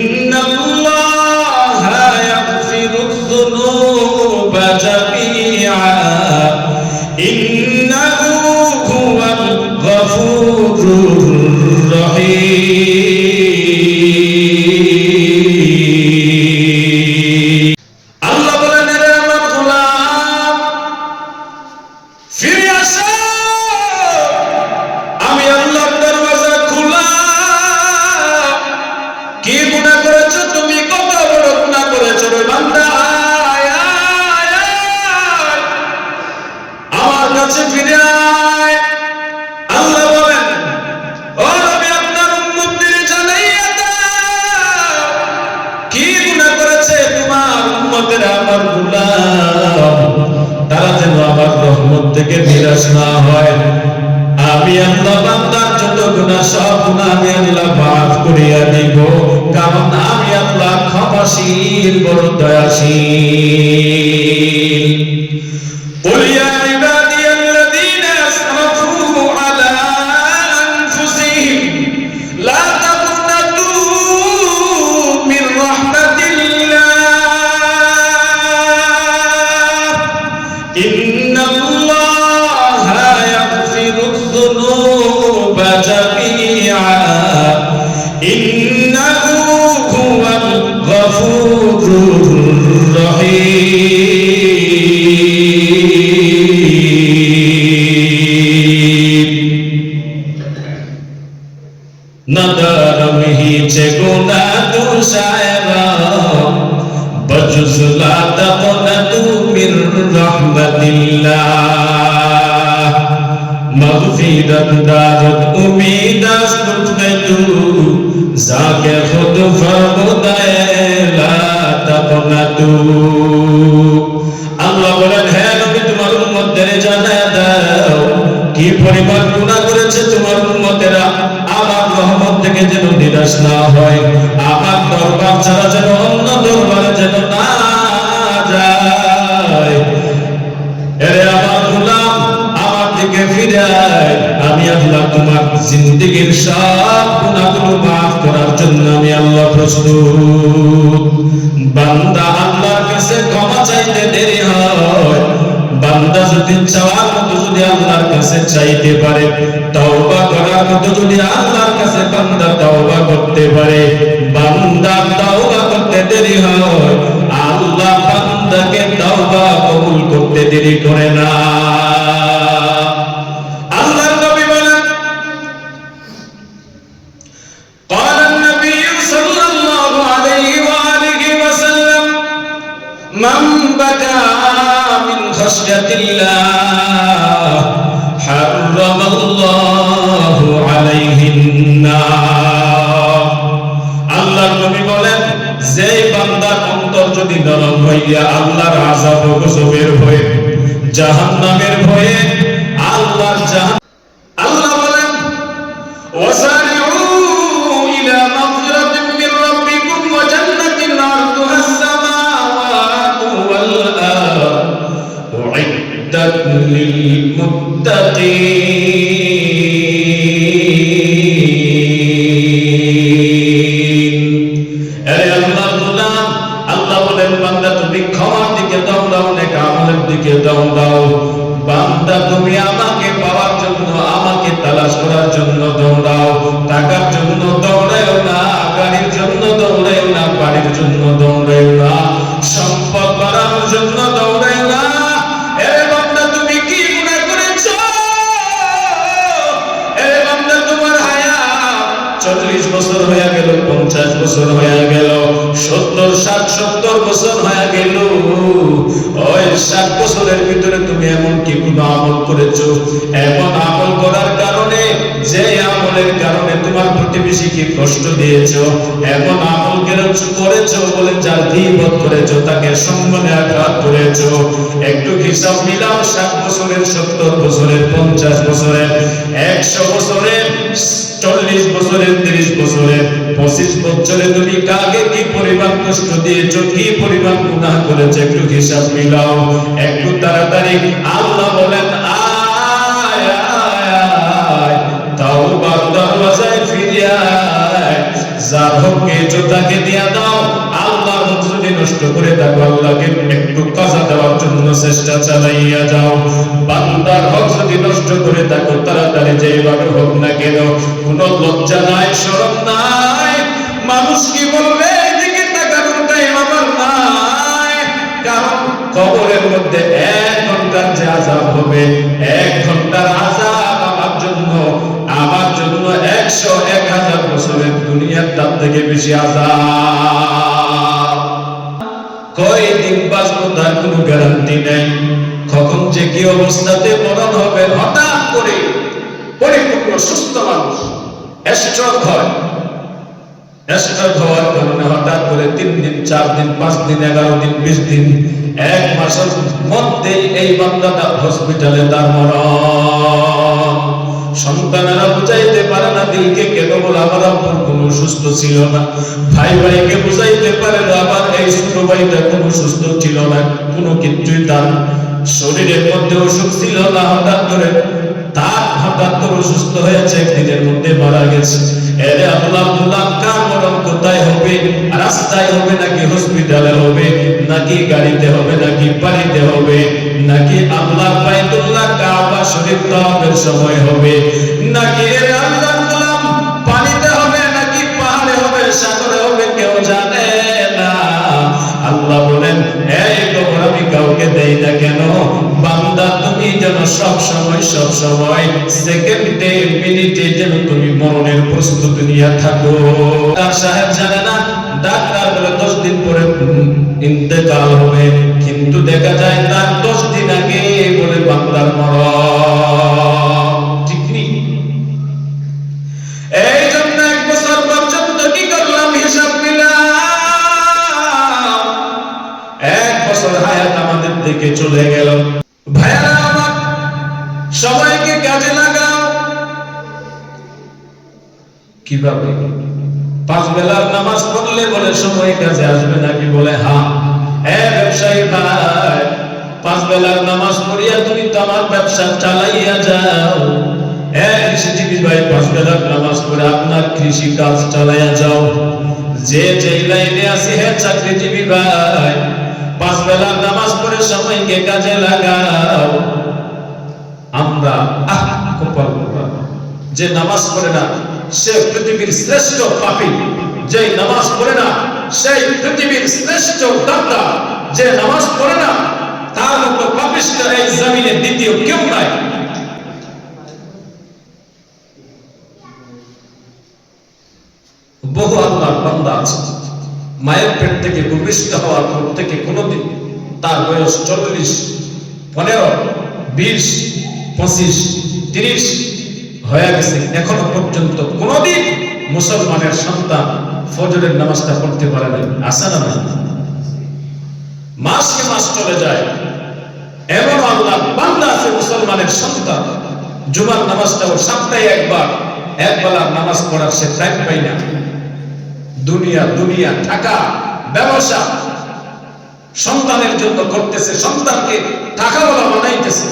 ইন্নাল্লাহা ইয়াগফিরুয-যুনুবা জামিআ ইন্নাহু হুয়াল গফুরুর রহিম। আল্লাহ বলেন, রে আমার গোলাম, ফিরে আসো, আমি আল্লাহর দরওয়াজা খোলা। কি গুনাহ করেছো তুমি, কত বড় গুনাহ করেছো রে বান্দা, আমার কাছে ফিরে আয়। আল্লাহ বলেন, ও নবী, আপনার উম্মতদের জানাইয়া দাও কি গুনাহ করেছে তোমার উম্মতেরা, আমার গোলাম, তারা যেন আমার রহমত থেকে নিরাশ না হয়। আমি আল্লাহ বান্দার যত গুনাহ, সব গুনাহ আমি আল্লাহ মাফ করিয়া দিব, কারণ আমি আল্লাহ ক্ষমাশীল, বড় দয়াশীল। قل يا عبادي الذين أسرفوا على أنفسهم لا تقنطوا من رحمة الله إن الله يغفر الذنوب جميعا إنه هو الغفور الرحيم। नदरम ही चे गुना तू शायरा बजुज़ला तक़नतु मिर रहमतिल्लाह मग़फ़िरत दारत उम्मीद अस्तुत में तू जाके खुद फरमुदाए ला तक़नतु। আল্লাহ বলেন, হে নবী, তোমার উম্মতদের জানায়া দাও কি পরিমাণ গুনাহ করেছে তোমার উম্মতেরা, আমার রহমত থেকে যেন নিরাশ না হয়, আমার দরবার ছাড়া যেন অন্য দরবারে যেন না যায়। এরে আমার গোলাম, আমার দিকে ফিরে আয়, আমি আল্লাহ তোমার জিন্দেগীর সব গুনাহগুলো মাফ করার জন্য আমি আল্লাহ প্রস্তুত। বান্দা আল্লাহর কাছে ক্ষমা চাইতে দেরি হয়, বান্দা যদি চাওয়ার মতো যদি আল্লাহর কাছে চাইতে পারে, তওবা করার মতো যদি আল্লাহর কাছে বান্দা তওবা করতে পারে, বান্দা তওবা করতে দেরি হয়, আল্লাহ বান্দাকে তওবা কবুল করতে দেরি করে না। আল্লাহর নবী বলেন, قال النبي صلى الله عليه وآله وسلم من بكى من خشية الله حرم الله عليه النار। আল্লাহর নবী বলেন, যে বান্দার অন্তর যদি নরম হইয়া আল্লাহর আযাব ও গজবের ভয়ে, জাহান্নামের ভয়ে, আল্লাহর আল্লাহ বলেন, ওয়াসারিউ ইলা মাগফিরাতিন মির রাব্বিকুম ওয়া জান্নাতিন আরদুহা আস-সামাওয়াতু ওয়াল আরদ উইদ্দাত লিল মুত্তাকিন। আরে আল্লাহর গোলাম, আল্লাহ বলেন, বান্দা তুমি ক্ষমার দিকে দৌড়াও, নেক আমলের দিকে দৌড়াও। বান্দা তুমি আমাকে পাওয়ার জন্য, আমাকে তালাশ করার জন্য দৌড়াও, টাকার জন্য দৌড়াও না, গাড়ির জন্য দৌড়াও না, বাড়ির জন্য দৌড়াও না, সম্পদ বাড়ানোর জন্য দৌড়াও না। এরে বান্দা, তুমি কি গুনাহ করেছো? এরে বান্দা, তোমার হায়াত 40 বছর হয়ে গেল, 50 বছর হয়ে গেল, 70, 60, 70 বছর হয়ে গেল। ওই 60 বছরের ভিতরে তুমি এমন কি কোন আমল করেছো, এমন আমল করার কারণে, যে আমলের কারণে তোমার প্রতিবেশীকে কষ্ট দিয়েছো, এমন আমল করেছো বলে যার গীবত করেছো, তাকে সম্মানে আঘাত করেছো। একটু হিসাব মিলাও, 60 বছরের, 70 বছরের, 50 বছরের, 100 বছরের, 40 বছরের, 30 বছরের, 25 বছরে তুমি কাকে কি পরিমাণ কষ্ট দিয়েছো, কি পরিমাণ গুনাহ করেছো, একটু হিসাব মিলাও, একটু তাড়াতাড়ি। আল্লাহ বলেন, আয় আয় আয়, তাওবার দরওয়াজায় ফিরে আয়, যার হককে তাকে দিয়া দাও, আল্লাহর হক যদি নষ্ট করে থাকো আল্লাহকে একটু কাজা দেওয়ার জন্য চেষ্টা চালাইয়া যাও। বান্দার হক যদি নষ্ট করে থাকো তাড়াতাড়ি যেভাবে হোক না কেন, কোনো লজ্জা নাই, শরম নাই, মানুষ কি বলবে এদিকে তাকানোর টাইম আমার নাই। কারণ কবরের মধ্যে 1 ঘন্টার যে আযাব হবে, 1 ঘন্টার আযাব আমার জন্য 100-1000 বছরের দুনিয়ার তার থেকে বেশি আযাব। কয়দিন বাঁচবো তার কোনো গ্যারান্টি নেই, কখন যে কি অবস্থাতে মরণ হবে। হঠাৎ করে পরিপূর্ণ সুস্থ মানুষ স্ট্রোক হয়, স্ট্রোক হওয়ার কারণে হঠাৎ করে 3 দিন 4 দিন 5 দিন 11 দিন 20 দিন 1 মাসের মধ্যে এই বান্দাটা হসপিটালে তার মরণ। সন্তানেরা বুঝাইতে পারে না দিলকে, কেন বলে আমার আব্বুর কোনো সুস্থ ছিল না। ভাই ভাইকে বুঝাইতে পারে না আমার এই ছোট ভাইটা কোনো সুস্থ ছিল না, কোনো কিছুই তার শরীরের মধ্যে অসুখ ছিল না। হঠাৎ করে অসুস্থ হয়েছে, একদিনের মধ্যে মারা গেছে। এরে আল্লাহ, কার মরণ কোথায় হবে? রাস্তায় হবে নাকি হসপিটালে হবে, নাকি গাড়িতে হবে, নাকি বাড়িতে হবে, নাকি আল্লাহ বাইতুল্লাহ কাবা শরীফ তাওয়াফের সময় হবে, নাকি এরে আল্লাহ গোলাম পানিতে হবে, নাকি পাহাড়ে হবে, সাগরে হবে, কেউ জানে না। আল্লাহ বলেন, এই খবর আমি কাউকে দেই না কেন? বান্দা তুমি যেন সব সময় সেকেন্ডে মিনিটে যেন তুমি মরণের প্রস্তুতি নিয়ে থাকো। ডাক্তার সাহেব জানে না, ডাক্তার বলে 10 দিন পরে ইন্তেকাল হবে, কিন্তু দেখা যায় তার 10 দিন আগে বলে বান্দার মরণ। ঠিক নেই? এই জন্য 1 বছর পর্যন্ত কি করলাম? হিসাব মিলাম। 1 বছর হায়াত আমাদের দিকে চলে গেল। ভাইরা আমার, সবাইকে কাজে লাগাও। কিভাবে? 5 বেলার নামাজ পড়লে বলে সময় কাজে আসবে নাকি? বলে হ্যাঁ। ব্যবসায়ী ভাই, 5 বেলার নামাজ পড়িয়া তুমি তো আমার ব্যবসা চালাইয়া যাও। কৃষিজীবী ভাই, 5 বেলার নামাজ পড়ে আপনার কৃষি কাজ চালাইয়া যাও। যে লাইনে আছে হে চাকরিজীবী ভাই, 5 বেলার নামাজ পড়ে সময়কে কাজে লাগাও। আমরা কপাল পোড়া, যে নামাজ পড়ে না সে পৃথিবীর শ্রেষ্ঠ পাপী, যে নামাজ পড়ে না সেই পৃথিবীর শ্রেষ্ঠ দাতা, যে নামাজ পড়ে না তার মতো পাপিষ্ঠ এই জমিনে দ্বিতীয় কেউ নাই। বহু আল্লাহর বান্দা আছে, মায়ের পেট থেকে ভূমিষ্ঠ হওয়ার পর থেকে কোনদিন তার বয়স 40, 15, 20, 25, 30 হয়ে গেছে, এখনো পর্যন্ত কোনদিন মুসলমানের সন্তান ফজরের নামাজটা পড়তে পারে নাই। আসে না ভাই? মাসকে মাস চলে যায়, এমন আল্লাহর বান্দা আছে মুসলমানের সন্তান জুমার নামাজটাও সপ্তাহে একবার, একবেলার নামাজ পড়ার সে টাইম পায় না। দুনিয়া টাকা ব্যবসা সন্তানের জন্য করতেছে, সন্তানকে টাকাওয়ালা বানাইতেছে।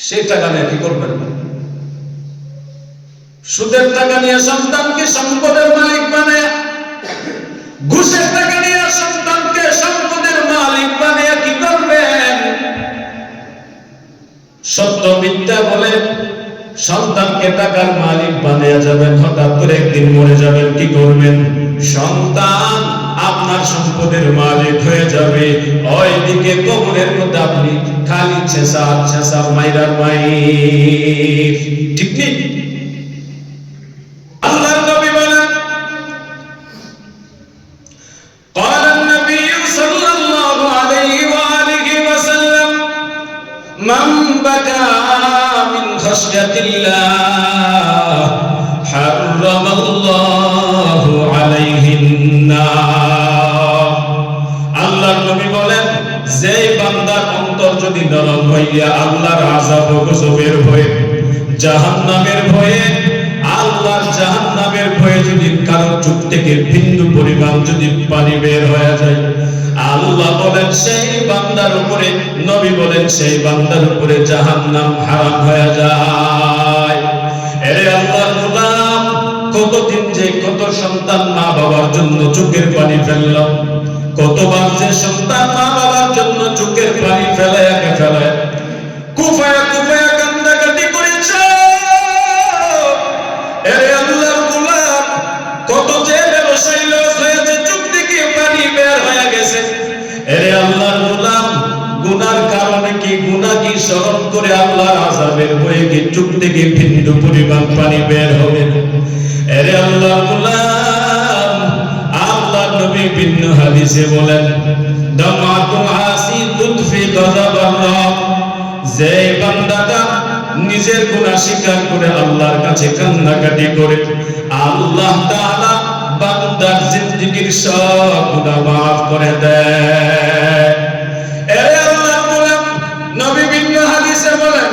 সেই টাকা নিয়ে কি করবেন? সুদের টাকা নিয়ে সন্তানকে সম্পদের মালিক বানায়, ঘুষের টাকা নিয়ে সন্তানকে সম্পদের মালিক বানায় কি করবেন? সত্য মিথ্যা বলে সন্তানকে টাকার মালিক বানিয়ে যাবেন, হঠাৎ করে একদিন মরে যাবেন, কি করবেন? সন্তান আপনার সম্পদের মালিক হয়ে যাবে, ওইদিকে কবরের মধ্যে আপনি খালি ছেঁচা মাইরার মাইর। ঠিক নেই? আল্লাহর নবী বলেন, قال النبي صلى الله عليه وآله وسلم من بكى من خشية الله حرم الله عليه النار। আল্লাহর নবী বলেন, যে বান্দার অন্তর যদি নরম হইয়া আল্লাহর আযাব ও গজবের ভয়ে, জাহান্নামের ভয়ে, আল্লাহর জাহান্নামের ভয়ে যদি কারো চোখ থেকে বিন্দু পরিমাণ যদি পানি বের হয়ে যায়, আল্লাহ বলেন সেই বান্দার উপরে, নবী বলেন সেই বান্দার উপরে জাহান্নাম হারাম হয়ে যায়। এরে আল্লাহর গোলাম, কতদিন যে কত সন্তান মা বাবার জন্য চোখের পানি ফেলল, কতবার যে সন্তান মা বাবার জন্য চোখের পানি ফেলায় কুফায়া কুফায়া কান্দাকাটি করেছে। এরে আল্লাহর গোলাম, কত যে ব্যবসায়ী লস হয়েছে, চোখ থেকে পানি বের হয়ে গেছে। এরে আল্লাহর গোলাম, গুনার কারণে কি, গুনাহ কি স্মরণ করে আল্লাহর আযাবের ভয়ে কি চোখ থেকে বিন্দু পরিমাণ পানি বের হবে? এরে আল্লাহর গোলাম, আল্লাহর নবী ভিন্ন হাদিসে বলেন, দামাতু আসি তুদফি গযাবার রব, যে বান্দাটা নিজের গুনাহ স্বীকার করে আল্লাহর কাছে কান্নাকাটি করে, আল্লাহ তাআলা বান্দার জিন্দেগীর সব গুনাহ মাফ করে দেয়। এরে আল্লাহর গোলাম, নবী ভিন্ন হাদিসে বলেন,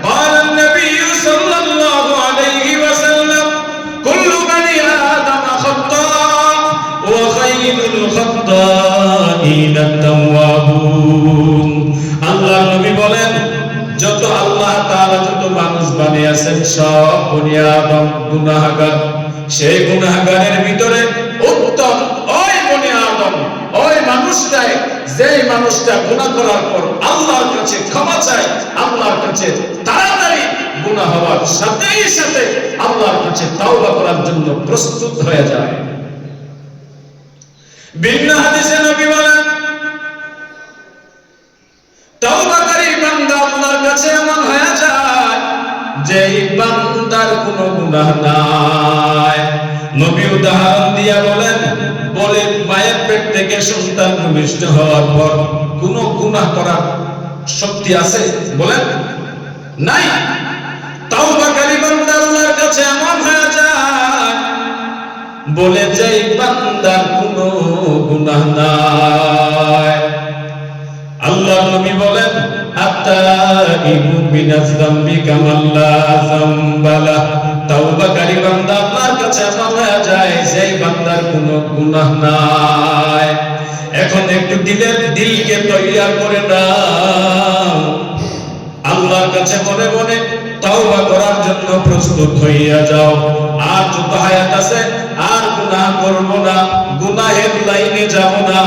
قال النبي صلى الله عليه وسلم كل بني آدم خطاء وخير الخطائين التوابون। আল্লাহর নবী বলেন, যত আল্লাহ তাআলা যত মানুষ বানিয়েছেন সব বনি আদম গুনাহগার। সেই গুনাহগারের ভিতরে উত্তম ওই বনি আদম, ওই মানুষটাই যে মানুষটা গুনাহ করার পর আল্লাহর কাছে ক্ষমা চায়, আল্লাহর কাছে তাড়াতাড়ি গুনাহ হওয়ার সাথেই সাথে আল্লাহর কাছে তাওবা করার জন্য প্রস্তুত হয়ে যায়। ভিন্ন হাদিসে নবী বলেন, তাওবাকারী বান্দা আল্লাহর কাছে এমন হয়ে যায় যে বান্দার কোনো গুনাহ নাই। নবী উদাহরণ দিয়া বলেন, বলে মায়ের পেট থেকে সন্তান ভূমিষ্ঠ হওয়ার পর কোনো গুনাহ করার শক্তি আছে? বলেন নাই। তাওবাকারী বান্দা আল্লাহর কাছে এমন হয়ে যায় বলে যে বান্দার কোনো গুনাহ নাই। আল্লাহর নবী বলেন, আত-তাইবু মিনাজ যামবি কামান লা যামবা লাহ, তাওবাকারী বান্দা আল্লাহর কাছে এমন হয়ে যায় যে বান্দার কোনো গুনাহ নাই। এখন একটু দিলকে তৈয়ার করে নাও, আল্লাহর কাছে মনে মনে তাওবা করার জন্য প্রস্তুত হইয়া যাও। আর যত হায়াত আছে আর গুনাহ করব না, গুনাহের লাইনে যাব না।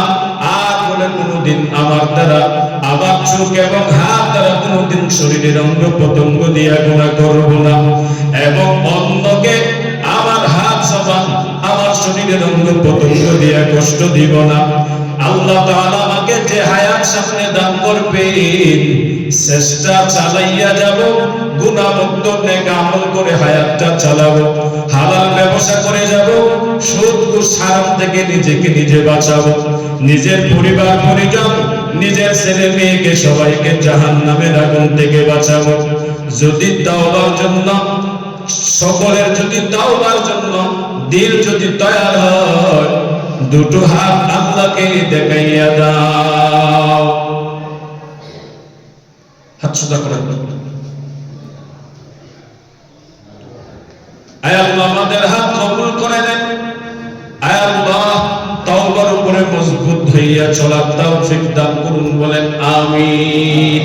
আর বলে কোনদিন আমার দ্বারা, আমার চোখ এবং হাত দ্বারা কোনদিন শরীরের অঙ্গ প্রত্যঙ্গ দিয়া গুনাহ করব না, এবং অন্যকে আমার হাত সমান আমার শরীরের অঙ্গ প্রত্যঙ্গ দিয়া কষ্ট দিব না। আল্লাহ তাআলা আমাকে যে হায়াত সামনে দান করবেন, চেষ্টা চালাইয়া যাব, গুনাহমুক্ত নেক আমল করে হায়াতটা চালাবো, হালাল ব্যবসা করে যাব, সুদ ঘুষ হারাম থেকে নিজেকে নিজে বাঁচাবো, নিজের পরিবার পরিজন, নিজের ছেলে মেয়েকে সবাইকে জাহান্নামের আগুন থেকে বাঁচাবো। যদি তাওবার জন্য, সকলের যদি তাওবার জন্য দিল যদি তৈয়ার হয়, দুটো হাত আল্লাহকে দেখাইয়া দাও। হাত সোজা করে, আয় আল্লাহ আমাদের হাত কবুল করে নেন। আয় আল্লাহ তাওবার উপরে মজবুত হইয়া চলার তৌফিক দান করুন, বলেন আমিন।